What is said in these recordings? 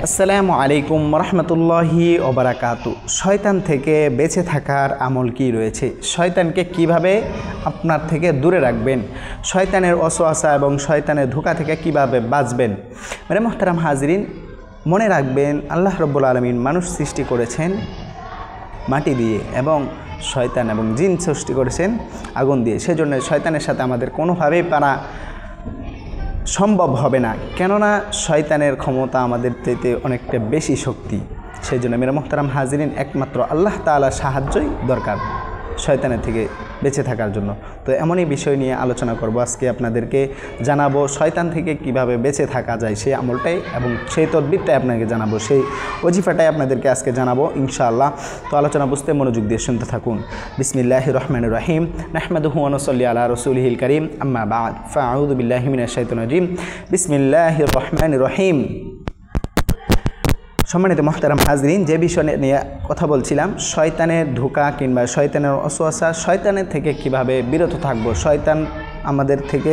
আসসালামু আলাইকুম রহমতুল্লাহি ওবারাকাতু। শয়তান থেকে বেঁচে থাকার আমল কি রয়েছে? শয়তানকে কিভাবে আপনার থেকে দূরে রাখবেন? শয়তানের ওয়াসওয়াসা এবং শয়তানের ধোঁকা থেকে কিভাবে বাঁচবেন? মেরে মোহতারাম হাজরিন, মনে রাখবেন আল্লাহ রব্বুল আলামিন মানুষ সৃষ্টি করেছেন মাটি দিয়ে এবং শয়তান এবং জিন সৃষ্টি করেছেন আগুন দিয়ে। সেজন্য শয়তানের সাথে আমাদের কোনোভাবেই পারা সম্ভব হবে না, কেননা শয়তানের ক্ষমতা আমাদের থেকে অনেকটা বেশি শক্তি। সেই জন্য মেরে মোহতারাম হাজরিন, একমাত্র আল্লাহ তাআলার সাহায্যই দরকার শয়তানের থেকে বেঁচে থাকার জন্য। তো এমনই বিষয় নিয়ে আলোচনা করব আজকে, আপনাদেরকে জানাবো শয়তান থেকে কিভাবে বেঁচে থাকা যায় সেই আমলটাই এবং সেই তদবিরটাই আপনাকে জানাবো, সেই ওজিফাটাই আপনাদেরকে আজকে জানাবো ইনশাআল্লাহ। তো আলোচনা বুঝতে মনোযোগ দিয়ে শুনতে থাকুন। বিসমিল্লাহির রহমানির রহিম, নাহমাদুহু ওয়া নুসাল্লি আলা রাসূলিহিল কারীম, আম্মা বা'দ, ফাআউযু বিল্লাহি মিনাশ শাইতানির রাজীম। বিসমিল্লাহির রহমানির রহিম। সম্মানিত মোহতারাম হাজরিন, যে বিষয় নিয়ে কথা বলছিলাম, শয়তানের ধোঁকা কিংবা শয়তানের ওয়াসওয়াসা, শয়তানের থেকে কিভাবে বিরত থাকব, শয়তান আমাদের থেকে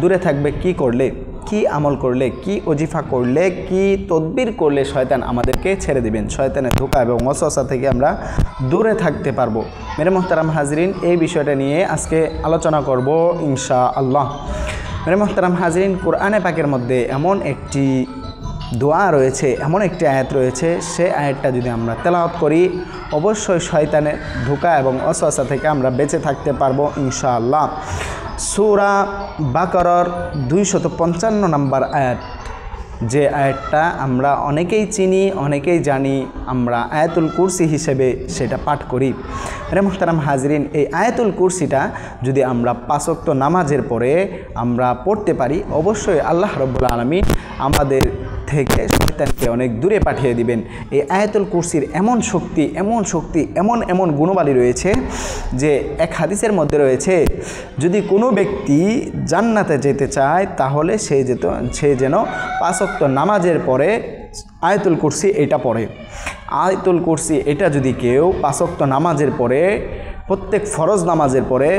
দূরে থাকবে কি করলে, কি আমল করলে, কি ওজিফা করলে, কি তদবির করলে শয়তান আমাদেরকে ছেড়ে দিবেন, শয়তানের ধোঁকা এবং ওয়াসওয়াসা থেকে আমরা দূরে থাকতে পারবো। মেরে মোহতারাম হাজরিন, এই বিষয়টা নিয়ে আজকে আলোচনা করব ইনশাআল্লাহ। মেরে মোহতারাম হাজরিন, কোরআনে পাকের মধ্যে এমন একটি দোয়া রয়েছে, এমন একটি আয়াত রয়েছে, সেই আয়াতটা যদি আমরা তেলাওয়াত করি অবশ্যই শয়তানের ধোঁকা এবং ওয়াসওয়াসা থেকে আমরা বেঁচে থাকতে পারবো ইনশাআল্লাহ। সূরা বাকারার 255 নম্বর আয়াত, যে আয়াতটা আমরা অনেকেই চিনি, অনেকেই জানি, আমরা আয়াতুল কুরসি হিসেবে সেটা পাঠ করি। রে মুহতারাম হাজরিন, এই আয়াতুল কুরসিটা যদি আমরা 5 ওয়াক্ত নামাজের পরে আমরা পড়তে পারি, অবশ্যই আল্লাহ রব্বুল আলামিন আমাদের থেকে শয়তানকে অনেক দূরে পাঠিয়ে দিবেন। এই আয়াতুল কুরসির এমন শক্তি, এমন গুণবালী রয়েছে যে এক হাদিসের মধ্যে রয়েছে, যদি কোনো ব্যক্তি জান্নাতে যেতে চায় তাহলে সে যেন 5 ওয়াক্ত নামাজের পরে আয়াতুল কুরসি এটা পড়ে। আয়াতুল কুরসি এটা যদি কেউ 5 ওয়াক্ত নামাজের পরে, প্রত্যেক ফরজ নামাজের পরে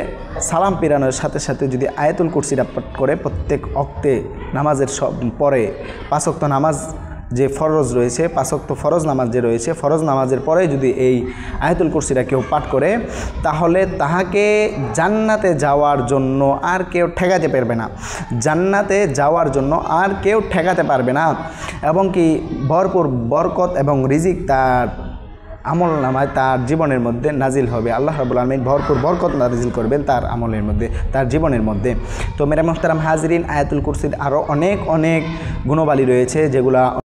সালাম পিরানোর সাথে সাথে যদি আয়াতুল কুরসিটা পাঠ করে, প্রত্যেক ওয়াক্তে নামাজের পরে 5 ওয়াক্ত নামাজ যে ফরজ রয়েছে, 5 ওয়াক্ত ফরজ নামাজ যে রয়েছে, ফরজ নামাজের পরে যদি এই আয়াতুল কুরসিটা কেউ পাঠ করে, তাহলে তাহাকে জান্নাতে যাওয়ার জন্য আর কেউ ঠেকাতে পারবে না, জান্নাতে যাওয়ার জন্য আর কেউ ঠেকাতে পারবে না। এবং কি ভরপুর বরকত এবং রিজিক তার আমল নামায়, তার জীবনের মধ্যে নাজিল হবে। আল্লাহ রাব্বুল আলামিন ভরপুর বরকত নাজিল করবেন তার আমলের মধ্যে, তার জীবনের মধ্যে। তো মেরে মুহতারাম হাজরিন, আয়াতুল কুরসির আরও অনেক গুণবালী রয়েছে যেগুলা